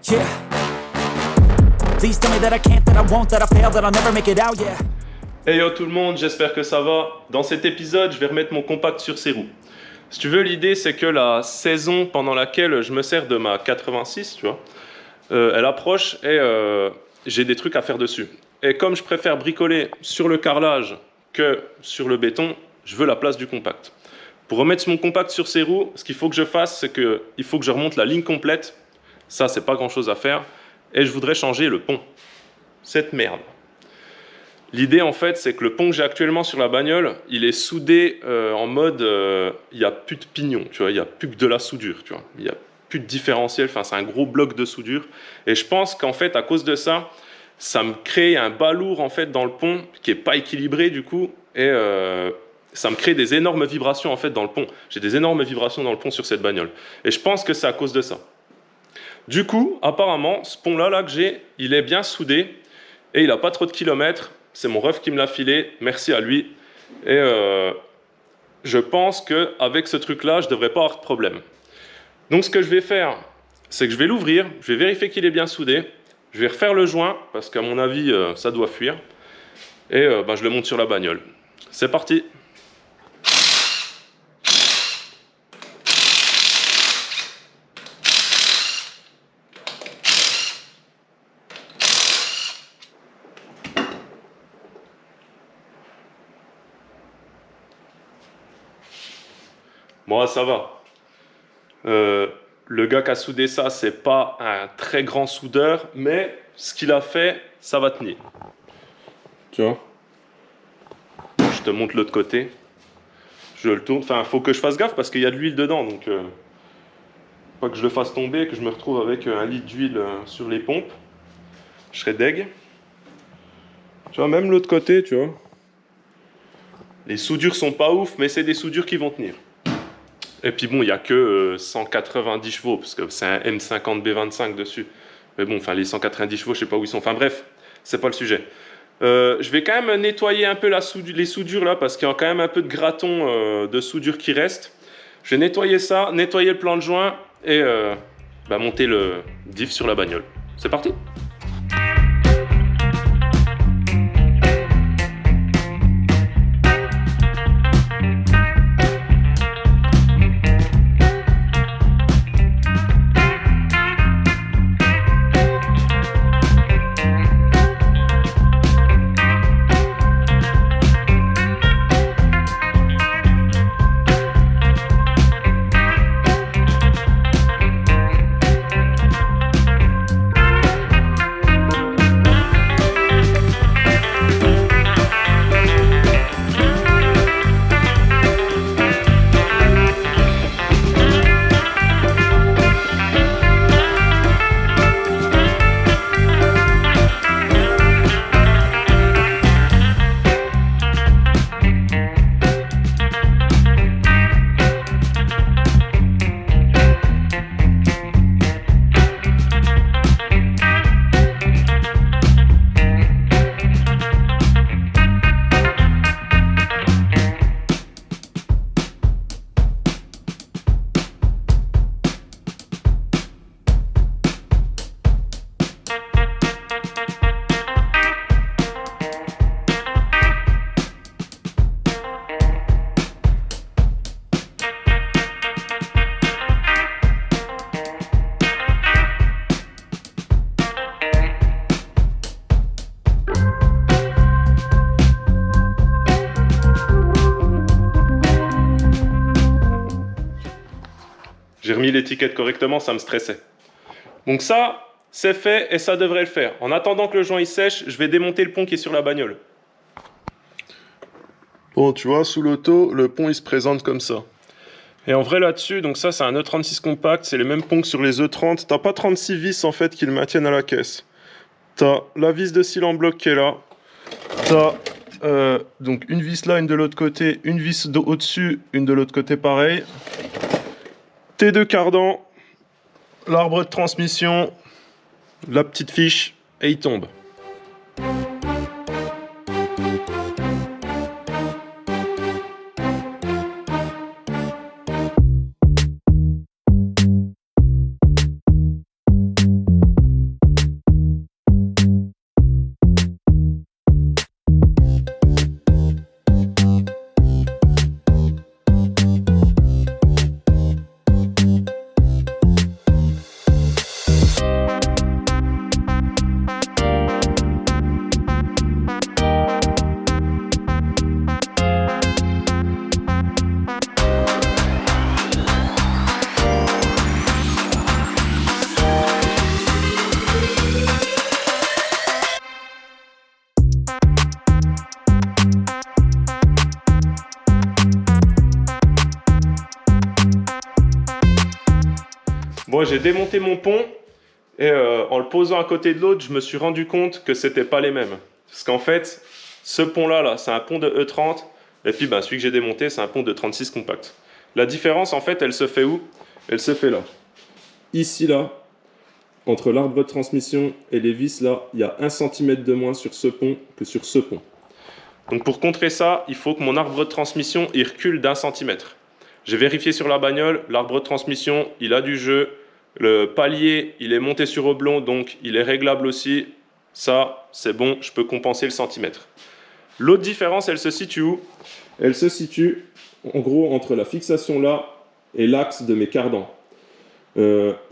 Yeah. Please tell me that I can't, that I won't, that I fail, that I'll never make it out, yeah. Hey yo tout le monde, j'espère que ça va. Dans cet épisode, je vais remettre mon compact sur ses roues. Si tu veux, l'idée c'est que la saison pendant laquelle je me sers de ma 86, tu vois, elle approche et j'ai des trucs à faire dessus. Et comme je préfère bricoler sur le carrelage que sur le béton, je veux la place du compact. Pour remettre mon compact sur ses roues, ce qu'il faut que je fasse, c'est qu'il faut que je remonte la ligne complète. Ça, c'est pas grand chose à faire. Et je voudrais changer le pont. Cette merde. L'idée, en fait, c'est que le pont que j'ai actuellement sur la bagnole, il est soudé en mode, il n'y a plus de pignon, tu vois, il n'y a plus que de la soudure, tu vois, il n'y a plus de différentiel, enfin, c'est un gros bloc de soudure. Et je pense qu'en fait, à cause de ça, ça me crée un bas-lourd, en fait, dans le pont, qui n'est pas équilibré, du coup, et ça me crée des énormes vibrations, en fait, dans le pont. J'ai des énormes vibrations dans le pont sur cette bagnole. Et je pense que c'est à cause de ça. Du coup, apparemment, ce pont-là que j'ai, il est bien soudé, et il n'a pas trop de kilomètres. C'est mon ref qui me l'a filé, merci à lui. Et je pense qu'avec ce truc-là, je ne devrais pas avoir de problème. Donc ce que je vais faire, c'est que je vais l'ouvrir, je vais vérifier qu'il est bien soudé, je vais refaire le joint, parce qu'à mon avis, ça doit fuir, et je le monte sur la bagnole. C'est parti! Moi, ça va. Le gars qui a soudé ça, c'est pas un très grand soudeur, mais ce qu'il a fait, ça va tenir. Tu vois? Je te montre l'autre côté. Je le tourne. Enfin, faut que je fasse gaffe parce qu'il y a de l'huile dedans, donc pas que je le fasse tomber et que je me retrouve avec 1 litre d'huile sur les pompes. Je serais deg. Tu vois, même l'autre côté, tu vois. Les soudures sont pas ouf, mais c'est des soudures qui vont tenir. Et puis bon, il n'y a que 190 chevaux, parce que c'est un M50 B25 dessus. Mais bon, enfin les 190 chevaux, je sais pas où ils sont. Enfin bref, c'est pas le sujet. Je vais quand même nettoyer un peu les soudures là, parce qu'il y a quand même un peu de graton de soudure qui reste. Je vais nettoyer ça, nettoyer le plan de joint et monter le diff sur la bagnole. C'est parti! J'ai remis l'étiquette correctement, ça me stressait. Donc ça, c'est fait et ça devrait le faire. En attendant que le joint il sèche, je vais démonter le pont qui est sur la bagnole. Bon, tu vois, sous l'auto, le pont il se présente comme ça. Et en vrai là-dessus, donc ça c'est un E36 compact, c'est les mêmes ponts que sur les E30. T'as pas 36 vis en fait qui le maintiennent à la caisse. T'as la vis de cyle en bloc qui est là. T'as donc une vis là, une de l'autre côté, une vis au-dessus, une de l'autre côté pareil. Tes deux cardans, l'arbre de transmission, la petite fiche, et il tombe. Bon, j'ai démonté mon pont et en le posant à côté de l'autre, je me suis rendu compte que c'était pas les mêmes. Parce qu'en fait, ce pont-là, c'est un pont de E30 et puis celui que j'ai démonté, c'est un pont de 36 compact. La différence, en fait, elle se fait où? Elle se fait là. Ici, là, entre l'arbre de transmission et les vis, là, il y a 1 cm de moins sur ce pont que sur ce pont. Donc pour contrer ça, il faut que mon arbre de transmission il recule d'1 centimètre. J'ai vérifié sur la bagnole, l'arbre de transmission, il a du jeu. Le palier, il est monté sur oblong, donc il est réglable aussi. Ça, c'est bon, je peux compenser le centimètre. L'autre différence, elle se situe où? Elle se situe, en gros, entre la fixation là et l'axe de mes cardans.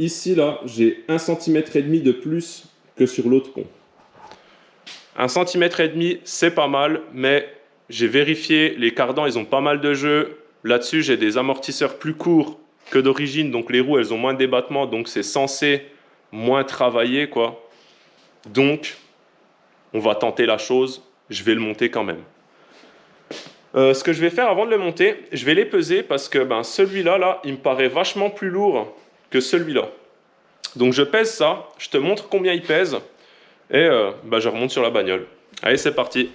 Ici, là, j'ai 1,5 cm de plus que sur l'autre pont. 1,5 cm, c'est pas mal, mais j'ai vérifié, les cardans, ils ont pas mal de jeu. Là-dessus, j'ai des amortisseurs plus courts que d'origine, donc les roues, elles ont moins de débattement, donc c'est censé moins travailler, quoi. Donc, on va tenter la chose, je vais le monter quand même. Ce que je vais faire avant de le monter, je vais les peser parce que celui-là, là, il me paraît vachement plus lourd que celui-là. Donc je pèse ça, je te montre combien il pèse et je remonte sur la bagnole. Allez, c'est parti.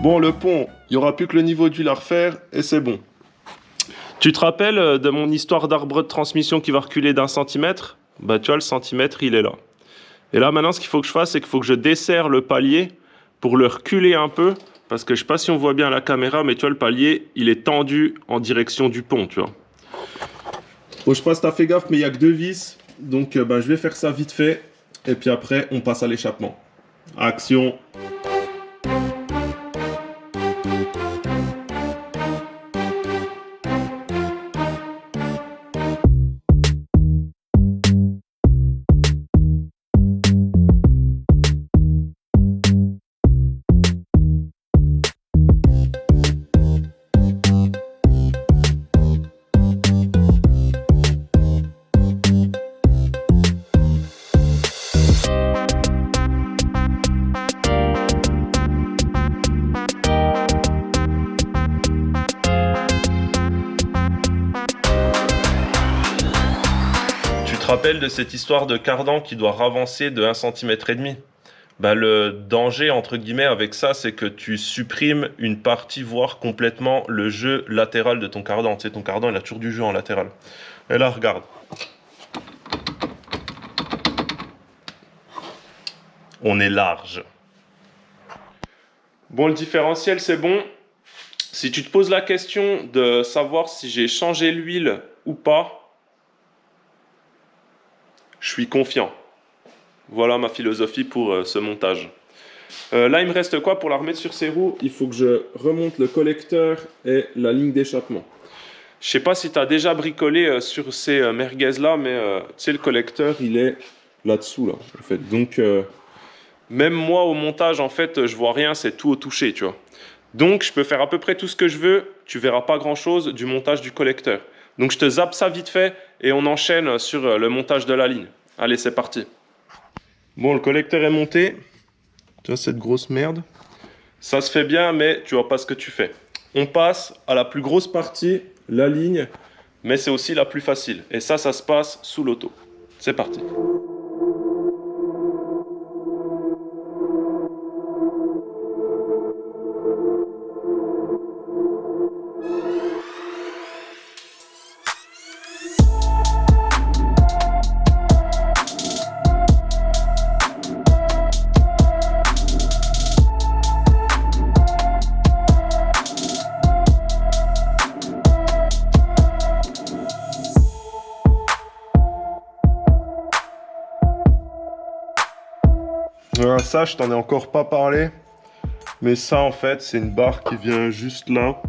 Bon, le pont, il n'y aura plus que le niveau d'huile à refaire et c'est bon. Tu te rappelles de mon histoire d'arbre de transmission qui va reculer d'1 centimètre? Tu vois, le centimètre, il est là. Et là, maintenant, ce qu'il faut que je fasse, c'est qu'il faut que je desserre le palier pour le reculer un peu. Parce que je ne sais pas si on voit bien à la caméra, mais tu vois, le palier, il est tendu en direction du pont, tu vois. Bon, je sais pas si tu as fait gaffe, mais il n'y a que 2 vis. Donc, je vais faire ça vite fait. Et puis après, on passe à l'échappement. Action! Tu te rappelles de cette histoire de cardan qui doit ravancer de 1,5 cm? Le danger, entre guillemets, avec ça, c'est que tu supprimes une partie, voire complètement, le jeu latéral de ton cardan. Tu sais, ton cardan, il a toujours du jeu en latéral. Et là, regarde. On est large. Bon, le différentiel, c'est bon. Si tu te poses la question de savoir si j'ai changé l'huile ou pas, je suis confiant. Voilà ma philosophie pour ce montage. Là, il me reste quoi pour la remettre sur ses roues? Il faut que je remonte le collecteur et la ligne d'échappement. Je sais pas si tu as déjà bricolé sur ces merguez-là, mais tu sais, le collecteur, il est là-dessous, là, en fait. Donc, même moi, au montage, en fait, je vois rien, c'est tout au toucher, tu vois. Donc, je peux faire à peu près tout ce que je veux. Tu verras pas grand-chose du montage du collecteur. Donc, je te zappe ça vite fait et on enchaîne sur le montage de la ligne. Allez, c'est parti. Bon, le collecteur est monté. Tu vois cette grosse merde? Ça se fait bien, mais tu vois pas ce que tu fais. On passe à la plus grosse partie, la ligne, mais c'est aussi la plus facile. Et ça se passe sous l'auto. C'est parti. Ça, je t'en ai encore pas parlé. Mais ça, en fait, c'est une barre qui vient juste là.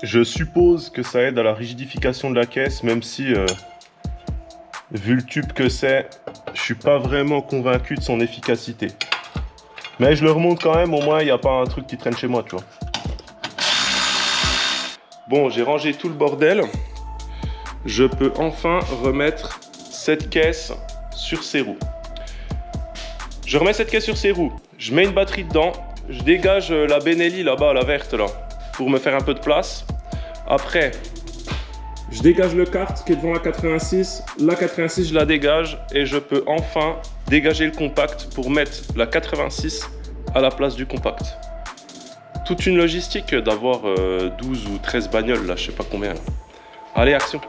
Je suppose que ça aide à la rigidification de la caisse, même si, vu le tube que c'est, je suis pas vraiment convaincu de son efficacité. Mais je le remonte quand même, au moins il n'y a pas un truc qui traîne chez moi, tu vois. Bon, j'ai rangé tout le bordel. Je peux enfin remettre cette caisse sur ses roues. Je remets cette caisse sur ses roues, je mets une batterie dedans, je dégage la Benelli là-bas, la verte là, pour me faire un peu de place. Après, je dégage le kart qui est devant la 86, la 86 je la dégage et je peux enfin dégager le compact pour mettre la 86 à la place du compact. Toute une logistique d'avoir 12 ou 13 bagnoles là, je sais pas combien là. Allez, action!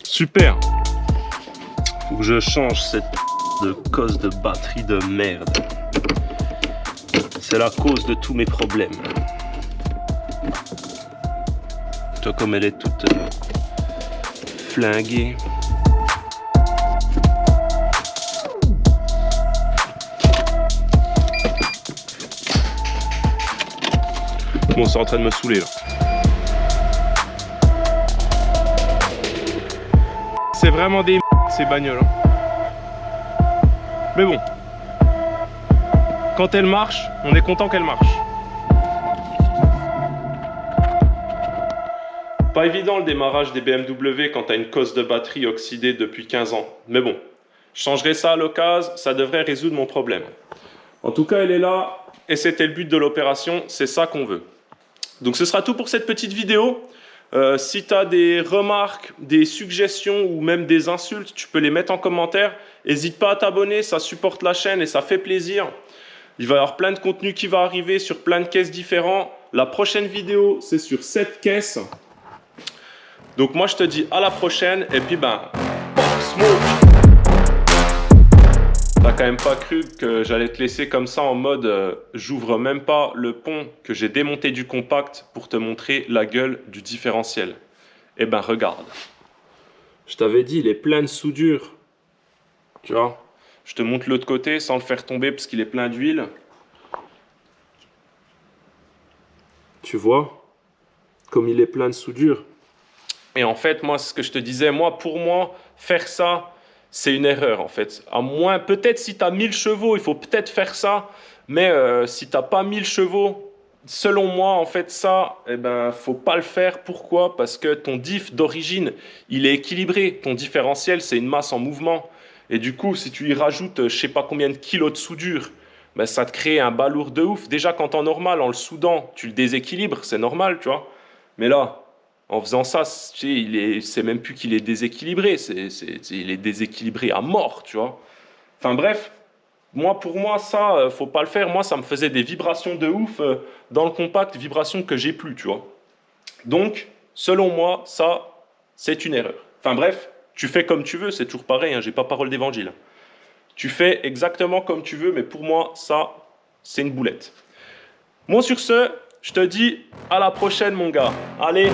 Super. Faut que je change cette de cause de batterie de merde. C'est la cause de tous mes problèmes. Toi, comme elle est toute flinguée. Bon, c'est en train de me saouler là. C'est vraiment des ces bagnoles. Mais bon, quand elle marche, on est content qu'elle marche. Pas évident le démarrage des BMW quand tu as une cosse de batterie oxydée depuis 15 ans. Mais bon, je changerai ça à l'occasion, ça devrait résoudre mon problème. En tout cas, elle est là et c'était le but de l'opération, c'est ça qu'on veut. Donc ce sera tout pour cette petite vidéo. Si tu as des remarques, des suggestions ou même des insultes, tu peux les mettre en commentaire. N'hésite pas à t'abonner, ça supporte la chaîne et ça fait plaisir. Il va y avoir plein de contenu qui va arriver sur plein de caisses différents. La prochaine vidéo, c'est sur cette caisse. Donc moi, je te dis à la prochaine et puis Pop Smoke. T'as quand même pas cru que j'allais te laisser comme ça en mode j'ouvre même pas le pont que j'ai démonté du compact pour te montrer la gueule du différentiel. Eh ben regarde. Je t'avais dit, il est plein de soudure. Tu vois, je te montre l'autre côté sans le faire tomber parce qu'il est plein d'huile. Tu vois, comme il est plein de soudure. Et en fait, moi, c'est ce que je te disais, pour moi, faire ça, c'est une erreur en fait. À moins, peut-être si tu as 1000 chevaux, il faut peut-être faire ça. Mais si tu n'as pas 1000 chevaux, selon moi, en fait, ça, faut pas le faire. Pourquoi? Parce que ton diff d'origine, il est équilibré. Ton différentiel, c'est une masse en mouvement. Et du coup, si tu y rajoutes, je sais pas combien de kilos de soudure, ça te crée un balourd de ouf. Déjà, quand en normal, en le soudant, tu le déséquilibres, c'est normal, tu vois. Mais là, en faisant ça, c'est même plus qu'il est déséquilibré, il est déséquilibré à mort, tu vois. Enfin bref, pour moi, ça, faut pas le faire. Moi, ça me faisait des vibrations de ouf dans le compact, vibrations que j'ai plus, tu vois. Donc, selon moi, ça, c'est une erreur. Enfin bref, tu fais comme tu veux, c'est toujours pareil, hein, j'ai pas parole d'évangile. Tu fais exactement comme tu veux, mais pour moi, ça, c'est une boulette. Bon, sur ce, je te dis à la prochaine, mon gars. Allez,